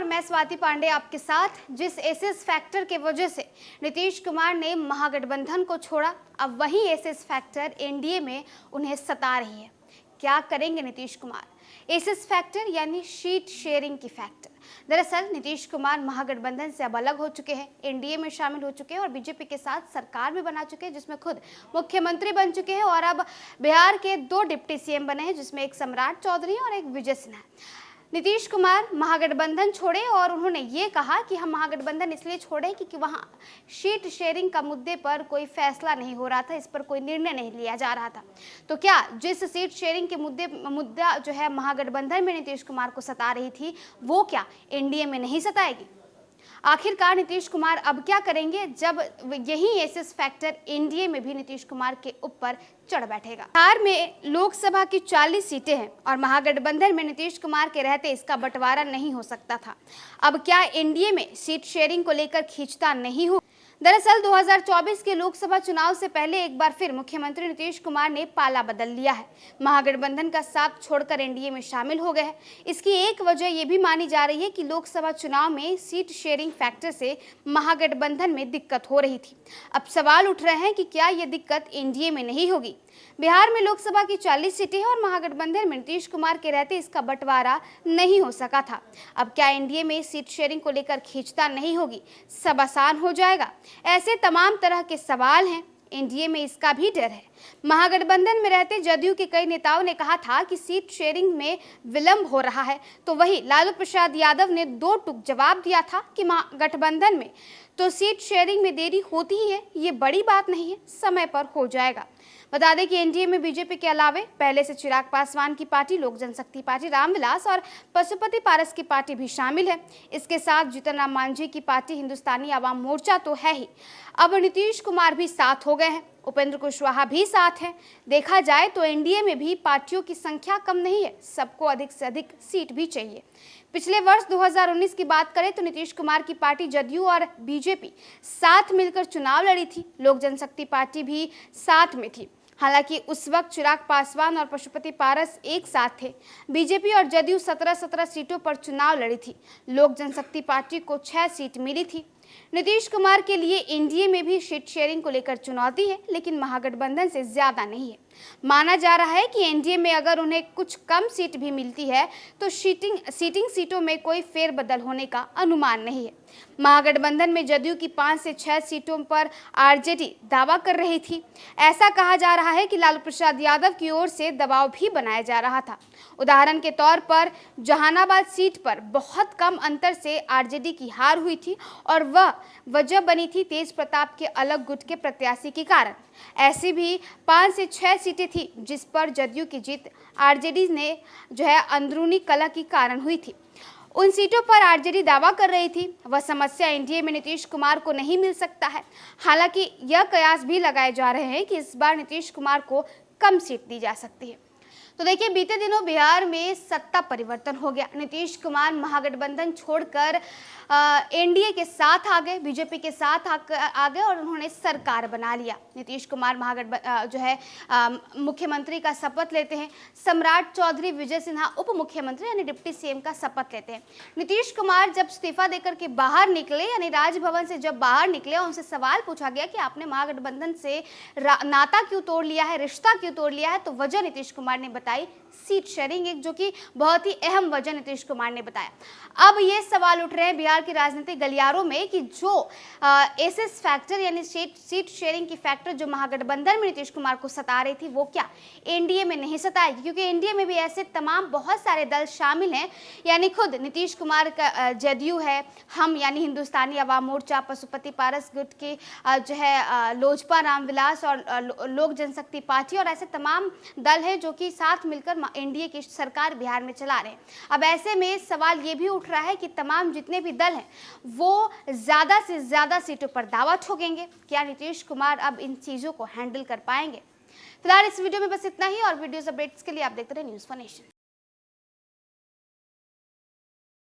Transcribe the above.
और मैं स्वाति पांडे आपके साथ। जिस एसएस फैक्टर के वजह से नीतीश कुमार ने महागठबंधन को छोड़ा, अब वही एसएस फैक्टर एनडीए में उन्हें सता रही है। क्या करेंगे नीतीश कुमार? एसएस फैक्टर यानी सीट शेयरिंग की फैक्टर। दरअसल नीतीश कुमार महागठबंधन से अब अलग हो चुके हैं, एनडीए में शामिल हो चुके हैं और बीजेपी के साथ सरकार भी बना चुके हैं, जिसमें खुद मुख्यमंत्री बन चुके हैं और अब बिहार के 2 डिप्टी सीएम बने हैं, जिसमें एक सम्राट चौधरी और एक विजय सिन्हा। नीतीश कुमार महागठबंधन छोड़े और उन्होंने ये कहा कि हम महागठबंधन इसलिए छोड़े क्योंकि वहां सीट शेयरिंग का मुद्दे पर कोई फैसला नहीं हो रहा था, इस पर कोई निर्णय नहीं लिया जा रहा था। तो क्या जिस सीट शेयरिंग के मुद्दा जो है महागठबंधन में नीतीश कुमार को सता रही थी, वो क्या एनडीए में नहीं सताएगी? आखिरकार नीतीश कुमार अब क्या करेंगे जब यही एसएस फैक्टर एनडीए में भी नीतीश कुमार के ऊपर चढ़ बैठेगा? बिहार में लोकसभा की 40 सीटें हैं और महागठबंधन में नीतीश कुमार के रहते इसका बंटवारा नहीं हो सकता था। अब क्या एनडीए में सीट शेयरिंग को लेकर खींचतान नहीं हो? दरअसल 2024 के लोकसभा चुनाव से पहले एक बार फिर मुख्यमंत्री नीतीश कुमार ने पाला बदल लिया है, महागठबंधन का साथ छोड़कर एनडीए में शामिल हो गए हैं। इसकी एक वजह यह भी मानी जा रही है कि लोकसभा चुनाव में सीट शेयरिंग फैक्टर से महागठबंधन में दिक्कत हो रही थी। अब सवाल उठ रहे हैं कि क्या यह दिक्कत एनडीए में नहीं होगी? बिहार में लोकसभा की 40 सीटें हैं और महागठबंधन में नीतीश कुमार के रहते इसका बंटवारा नहीं हो सका था। अब क्या एनडीए में सीट शेयरिंग को लेकर खींचतान नहीं होगी? सब आसान हो जाएगा? ऐसे तमाम तरह के सवाल हैं। एनडीए में इसका भी डर है। महागठबंधन में रहते जदयू के कई नेताओं ने कहा था कि सीट शेयरिंग में विलंब हो रहा है, तो वही लालू प्रसाद यादव ने 2 टूक जवाब दिया था कि महागठबंधन में तो सीट शेयरिंग में देरी होती ही है, ये बड़ी बात नहीं है, समय पर हो जाएगा। बता दें कि एनडीए में बीजेपी के अलावे पहले से चिराग पासवान की पार्टी, लोक जनशक्ति पार्टी, रामविलास और पशुपति पारस की पार्टी भी शामिल है। इसके साथ जीतन राम मांझी की पार्टी हिंदुस्तानी आवाम मोर्चा तो है ही, अब नीतीश कुमार भी साथ हो गए हैं, उपेंद्र कुशवाहा भी साथ हैं। देखा जाए तो एनडीए में भी पार्टियों की संख्या कम नहीं है, सबको अधिक से अधिक सीट भी चाहिए। पिछले वर्ष 2019 की बात करें तो नीतीश कुमार की पार्टी जदयू और बीजेपी साथ मिलकर चुनाव लड़ी थी, लोक जनशक्ति पार्टी भी साथ में थी। हालांकि उस वक्त चिराग पासवान और पशुपति पारस एक साथ थे। बीजेपी और जदयू 17 सीटों पर चुनाव लड़ी थी, लोक जनशक्ति पार्टी को 6 सीट मिली थी। नीतीश कुमार के लिए एनडीए में भी सीट शेयरिंग को लेकर चुनौती है, लेकिन महागठबंधन से ज्यादा नहीं है। माना जा रहा है कि एनडीए में अगर उन्हें कुछ कम सीट भी मिलती है तो सीटिंग सीटों में कोई फेरबदल होने का अनुमान नहीं है। महागठबंधन में जदयू की 5 से 6 सीटों पर आरजेडी दावा कर रही थी। ऐसा कहा जा रहा है कि लालू प्रसाद यादव की ओर से दबाव भी बनाया जा रहा था। उदाहरण के तौर पर जहानाबाद सीट पर बहुत कम अंतर से आरजेडी की हार हुई थी और वह वजह बनी थी तेज प्रताप के अलग गुट के प्रत्याशी के कारण। ऐसी भी 5 से 6 सीटें थी जिस पर जदयू की जीत आरजेडी ने अंदरूनी कलह के कारण हुई थी। उन सीटों पर आरजेडी दावा कर रही थी, वह समस्या एनडीए में नीतीश कुमार को नहीं मिल सकता है। हालांकि यह कयास भी लगाए जा रहे हैं कि इस बार नीतीश कुमार को कम सीट दी जा सकती है। तो देखिए, बीते दिनों बिहार में सत्ता परिवर्तन हो गया। नीतीश कुमार महागठबंधन छोड़कर एनडीए के साथ आ गए, बीजेपी के साथ आ गए और उन्होंने सरकार बना लिया। नीतीश कुमार मुख्यमंत्री का शपथ लेते हैं। सम्राट चौधरी, विजय सिन्हा उप मुख्यमंत्री यानी डिप्टी सीएम का शपथ लेते हैं। नीतीश कुमार जब इस्तीफा देकर के बाहर निकले, यानी राजभवन से जब बाहर निकले, उनसे सवाल पूछा गया कि आपने महागठबंधन से नाता क्यों तोड़ लिया है, रिश्ता क्यों तोड़ लिया है, तो वजह नीतीश कुमार ने बताई सीट शेयरिंग, एक जो कि बहुत ही अहम वजह नीतीश कुमार ने बताया। अब ये सवाल उठ रहे हैं बिहार के राजनीतिक गलियारों में कि जो एसएस फैक्टर यानी सीट शेयरिंग की फैक्टर जो महागठबंधन में नीतीश कुमार को सता रही थी, वो क्या एनडीए में नहीं सताएगी? क्योंकि एनडीए में भी ऐसे तमाम बहुत सारे दल शामिल हैं, यानी खुद नीतीश कुमार का जदयू है, हम यानी हिंदुस्तानी आवाम मोर्चा, पशुपति पारस गुट के लोजपा, रामविलास और लोक जनशक्ति पार्टी और ऐसे तमाम दल है जो कि साथ मिलकर एनडीए की सरकार बिहार में चला रहे हैं। अब ऐसे में सवाल ये भी उठ रहा है कि तमाम जितने भी दल हैं वो ज्यादा से ज्यादा सीटों पर दावा ठोकेंगे। क्या नीतीश कुमार अब इन चीजों को हैंडल कर पाएंगे? फिलहाल इस वीडियो में बस इतना ही और वीडियोस अपडेट्स के लिए आप देखते रहे न्यूज़ फॉर नेशन।